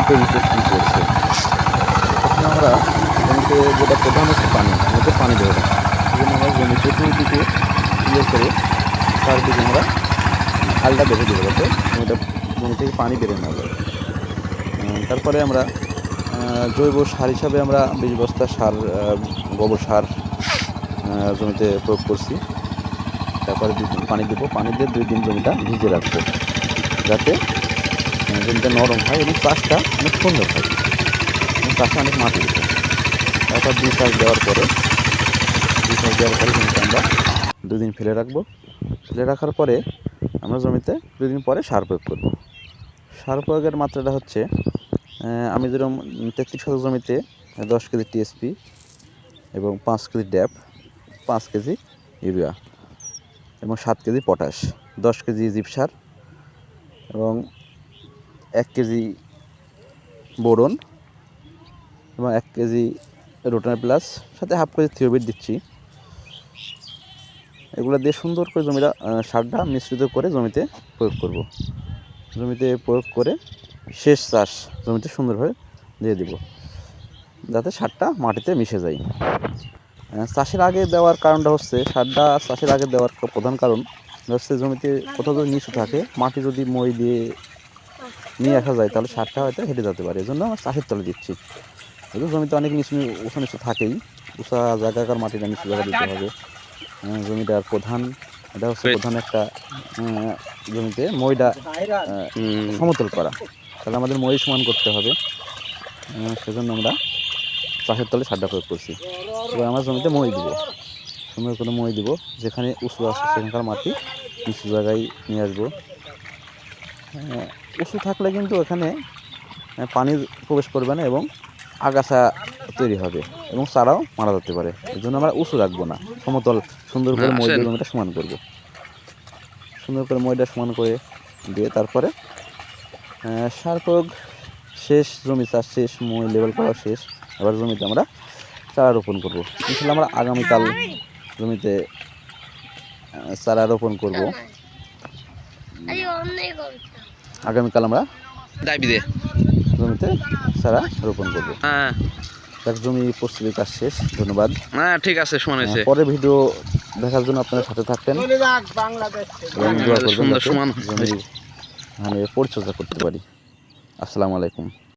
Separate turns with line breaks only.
জমিতে ইনফেকশন করছে। তখন আমরা জমিতে যেটা প্রধান হচ্ছে পানি, জমিতে পানি দেবো না। সেই জন্য আমরা জমি চতুর্দিকে ক্লিয়ার করে চারদিকে আমরা আলটা বেঁধে দেবো, যাতে জমি থেকে পানি বেড়ে না যায়। তারপরে আমরা জৈব সার হিসাবে আমরা 20 বস্তা সার, গোবর সার জমিতে প্রয়োগ করছি। তারপরে 2 দিন পানি দেবো, পানি দিয়ে 2 দিন জমিটা ভিজে রাখবো, যাতে জমিটা নরম হয় এবং চাষটা অনেক সুন্দর হয় এবং চাষে অনেক মাটি দিতে। তারপর 2 চাষ দেওয়ার পরে জমিটা আমরা 2 দিন ফেলে রাখবো। ফেলে রাখার পরে আমরা জমিতে 2 দিন পরে সার প্রয়োগ করব। সার প্রয়োগের মাত্রাটা হচ্ছে, আমি যেরকম 33 শতক জমিতে 10 কেজি টিএসপি এবং 5 কেজি ড্যাপ, 5 কেজি ইউরিয়া এবং 7 কেজি পটাশ, 10 কেজি জিপসার এবং 1 কেজি বোরন এবং 1 কেজি রোটার প্লাস, সাথে হাফ কেজি থিওবিট দিচ্ছি। এগুলো দিয়ে সুন্দর করে জমিটা সারটা মিশ্রিত করে জমিতে প্রয়োগ করব। জমিতে প্রয়োগ করে শেষ চাষ জমিতে সুন্দরভাবে দিয়ে দেব, যাতে সারটা মাটিতে মিশে যায়। চাষের আগে দেওয়ার কারণটা হচ্ছে, সারটা চাষের আগে দেওয়ার প্রধান কারণ হচ্ছে, জমিতে কোথাও যদি নিচু থাকে, মাটি যদি মই দিয়ে নিয়ে আসা যায়, তাহলে সারটা হয়তো হেঁটে যেতে পারে। এই জন্য আমরা চাষের তলে দিচ্ছি। যেহেতু জমিতে অনেক উঁচু নিচু থাকেই, উঁচা জায়গাকার মাটিটা নিচু জায়গা দিতে হবে। জমিটার প্রধান, এটা হচ্ছে প্রধান একটা, জমিতে মইটা সমতল করা, তাহলে আমাদের মই সমান করতে হবে। সেজন্য আমরা চাষের তলে সারটা প্রয়োগ করছি। এবার আমরা জমিতে মই দিব, সুন্দর করে মই দিব। যেখানে উঁচু আছে সেখানকার মাটি নিচু জায়গায় নিয়ে আসবো। উঁচু থাকলে কিন্তু এখানে পানি প্রবেশ করবে না এবং আগাছা তৈরি হবে এবং চারাও মারা যেতে পারে। এই জন্য আমরা উঁচু রাখবো না, সমতল সুন্দর করে মই দিয়ে জমিটা সমান করব। সুন্দর করে মইটা সমান করে দিয়ে তারপরে সার প্রয়োগ শেষ, জমি চাষ শেষ, মই লেবেল করা শেষ। এবার জমিতে আমরা চারা রোপণ করবো। ইনশাআল্লাহ আমরা আগামীকাল জমিতে চারা রোপণ করব। আগামীকাল আমরা জমিতে চারা রোপণ করবো। জমি প্রস্তুতির কাজ শেষ। ধন্যবাদ।
ঠিক আছে,
পরে ভিডিও দেখার জন্য আপনারা সাথে থাকবেন এবং দোয়া করবেন যাতে জমির পরিচর্যা করতে পারি। আসসালামু আলাইকুম।